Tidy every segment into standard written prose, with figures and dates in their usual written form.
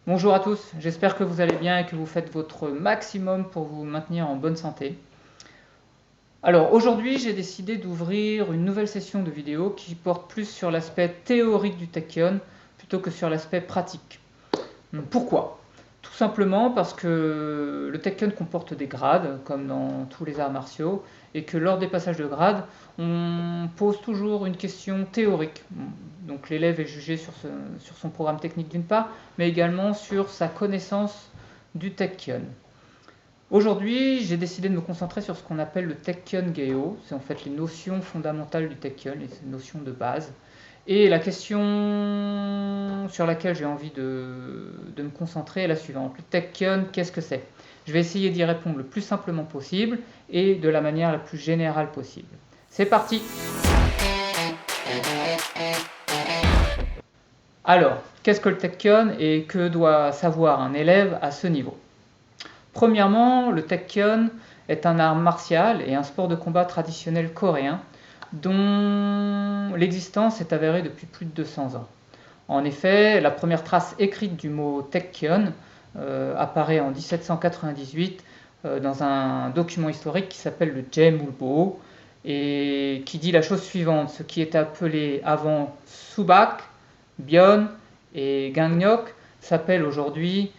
Bonjour à tous, j'espère que vous allez bien et que vous faites votre maximum pour vous maintenir en bonne santé. Alors aujourd'hui j'ai décidé d'ouvrir une nouvelle session de vidéo qui porte plus sur l'aspect théorique du Taekyon plutôt que sur l'aspect pratique. Pourquoi? Tout simplement parce que le Taekyon comporte des grades, comme dans tous les arts martiaux, et que lors des passages de grades, on pose toujours une question théorique. Donc l'élève est jugé sur son programme technique d'une part, mais également sur sa connaissance du Taekyon. Aujourd'hui, j'ai décidé de me concentrer sur ce qu'on appelle le Taekyon Geo, c'est en fait les notions fondamentales du Taekyon, les notions de base. Et la question sur laquelle j'ai envie de me concentrer est la suivante. Le Taekyon, qu'est-ce que c'est? Je vais essayer d'y répondre le plus simplement possible et de la manière la plus générale possible. C'est parti! Alors, qu'est-ce que le Taekyon et que doit savoir un élève à ce niveau? Premièrement, le Taekyon est un art martial et un sport de combat traditionnel coréen dont l'existence est avérée depuis plus de 200 ans. En effet, la première trace écrite du mot Taekyon apparaît en 1798 dans un document historique qui s'appelle le Jaemulbo et qui dit la chose suivante: ce qui était appelé avant Subak, Byeon et Gangneok s'appelle aujourd'hui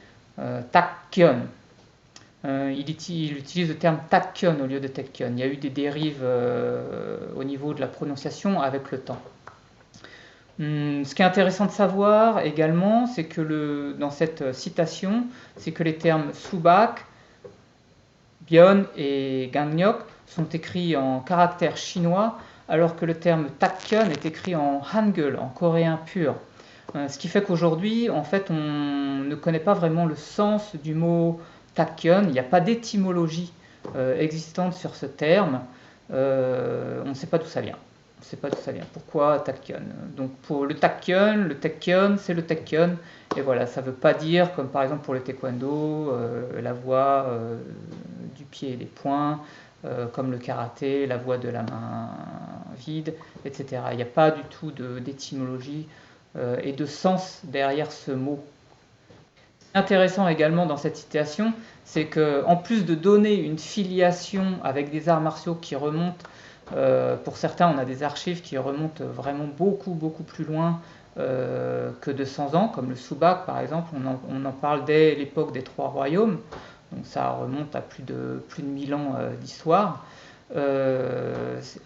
Taekyon. Il utilise le terme Taekyon au lieu de Taekyon. Il y a eu des dérives au niveau de la prononciation avec le temps. Ce qui est intéressant de savoir également, c'est que dans cette citation, c'est que les termes Subak, Byeon et Gangneok sont écrits en caractère chinois, alors que le terme Taekyon est écrit en Hangul, en coréen pur. Ce qui fait qu'aujourd'hui, en fait, on ne connaît pas vraiment le sens du mot Taekyon. Il n'y a pas d'étymologie existante sur ce terme. On ne sait pas d'où ça vient. On ne sait pas d'où ça vient. Pourquoi Taekyon? Donc pour le Taekyon, c'est le Taekyon. Et voilà, ça ne veut pas dire, comme par exemple pour le Taekwondo, la voie du pied et des poings, comme le karaté, la voie de la main vide, etc. Il n'y a pas du tout d'étymologie et de sens derrière ce mot. Intéressant également dans cette citation, c'est qu'en plus de donner une filiation avec des arts martiaux qui remontent, pour certains on a des archives qui remontent vraiment beaucoup plus loin que 200 ans, comme le Subak par exemple, on en parle dès l'époque des Trois Royaumes, donc ça remonte à plus de 1000 ans d'histoire.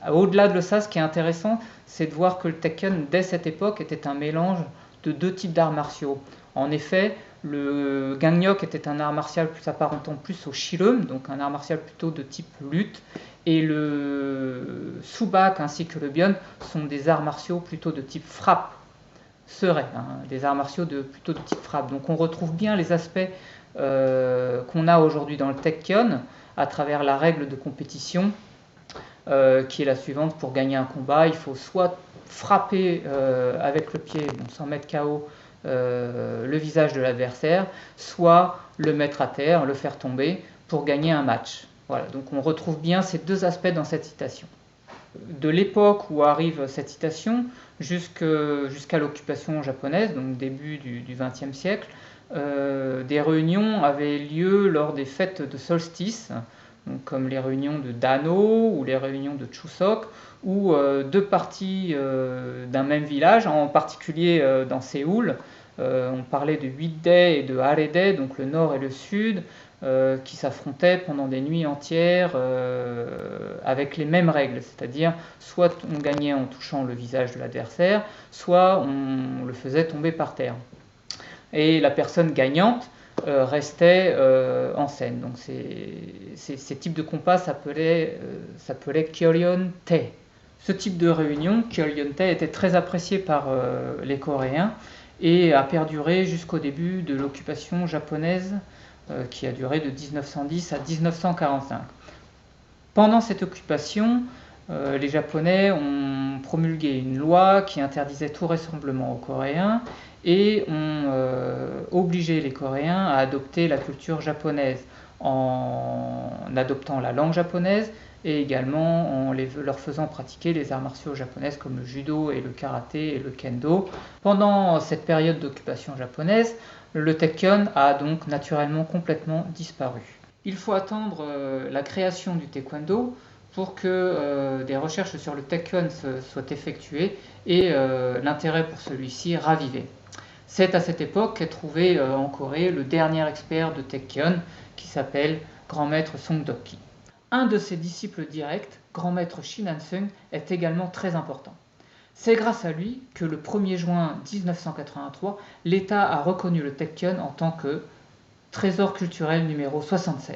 Au-delà de ça, ce qui est intéressant, c'est de voir que le Taekyon, dès cette époque, était un mélange de deux types d'arts martiaux. En effet, le Gangneok était un art martial plus apparentant plus au Shilum, donc un art martial plutôt de type lutte, et le Subak ainsi que le Byeon sont des arts martiaux plutôt de type frappe, des arts martiaux plutôt de type frappe. Donc on retrouve bien les aspects qu'on a aujourd'hui dans le Taekyon à travers la règle de compétition qui est la suivante: pour gagner un combat, il faut soit frapper avec le pied, donc sans mettre KO, le visage de l'adversaire, soit le mettre à terre, le faire tomber pour gagner un match. Voilà, donc on retrouve bien ces deux aspects dans cette citation. De l'époque où arrive cette citation jusqu'à l'occupation japonaise, donc début du XXe siècle, des réunions avaient lieu lors des fêtes de solstice, donc comme les réunions de Dano ou les réunions de Chuseok, où deux parties d'un même village, en particulier dans Séoul, on parlait de 8-dae et de Hare-dae, donc le nord et le sud, qui s'affrontaient pendant des nuits entières avec les mêmes règles, c'est-à-dire soit on gagnait en touchant le visage de l'adversaire, soit on le faisait tomber par terre. Et la personne gagnante restait en scène. Donc ces types de compas s'appelaient Kyoryeon-tae. Ce type de réunion, Kyoryeon-tae, était très apprécié par les Coréens et a perduré jusqu'au début de l'occupation japonaise qui a duré de 1910 à 1945. Pendant cette occupation, les Japonais ont promulgué une loi qui interdisait tout rassemblement aux Coréens et ont obligé les Coréens à adopter la culture japonaise en adoptant la langue japonaise et également en leur faisant pratiquer les arts martiaux japonaises comme le judo et le karaté et le kendo. Pendant cette période d'occupation japonaise, le taekyon a donc naturellement complètement disparu. Il faut attendre la création du taekwondo pour que des recherches sur le taekyon soient effectuées et l'intérêt pour celui-ci ravivé. C'est à cette époque qu'est trouvé en Corée le dernier expert de taekyon qui s'appelle Grand Maître Song Dok-ki. Un de ses disciples directs, Grand Maître Shin Han-seung, est également très important. C'est grâce à lui que le 1er juin 1983, l'État a reconnu le taekyon en tant que trésor culturel numéro 76.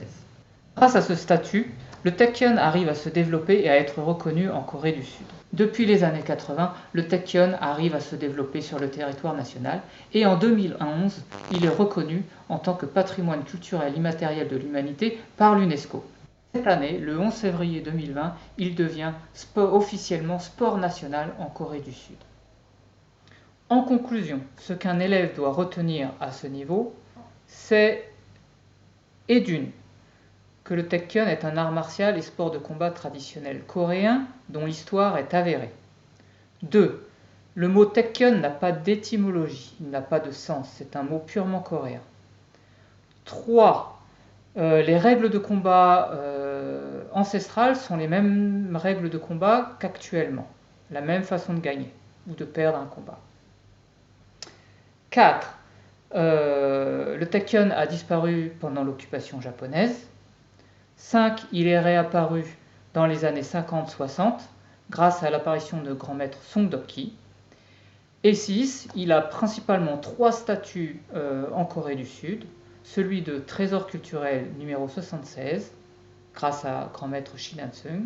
Grâce à ce statut, le taekyon arrive à se développer et à être reconnu en Corée du Sud. Depuis les années 80, le taekyon arrive à se développer sur le territoire national et en 2011, il est reconnu en tant que patrimoine culturel immatériel de l'humanité par l'UNESCO. Cette année, le 11 février 2020, il devient officiellement sport national en Corée du Sud. En conclusion, ce qu'un élève doit retenir à ce niveau, c'est et d'une, que le taekyon est un art martial et sport de combat traditionnel coréen dont l'histoire est avérée. 2. Le mot taekyon n'a pas d'étymologie, il n'a pas de sens, c'est un mot purement coréen. 3. Les règles de combat ancestrales sont les mêmes règles de combat qu'actuellement, la même façon de gagner ou de perdre un combat. 4. Le taekyon a disparu pendant l'occupation japonaise. 5. Il est réapparu dans les années 50-60 grâce à l'apparition de grand maître Song Dok-ki. Et 6. Il a principalement 3 statuts en Corée du Sud. Celui de trésor culturel numéro 76 grâce à grand maître Shin Han-seung.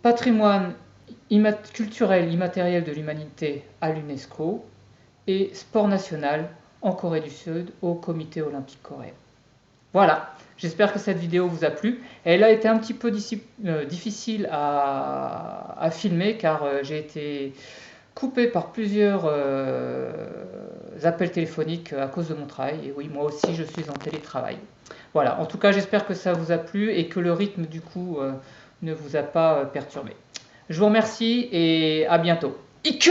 Patrimoine culturel immatériel de l'humanité à l'UNESCO et sport national en Corée du Sud au Comité olympique coréen. Voilà, j'espère que cette vidéo vous a plu. Elle a été un petit peu difficile à filmer car j'ai été coupé par plusieurs appels téléphoniques à cause de mon travail. Et oui, moi aussi, je suis en télétravail. Voilà, en tout cas, j'espère que ça vous a plu et que le rythme, du coup, ne vous a pas perturbé. Je vous remercie et à bientôt. Ike!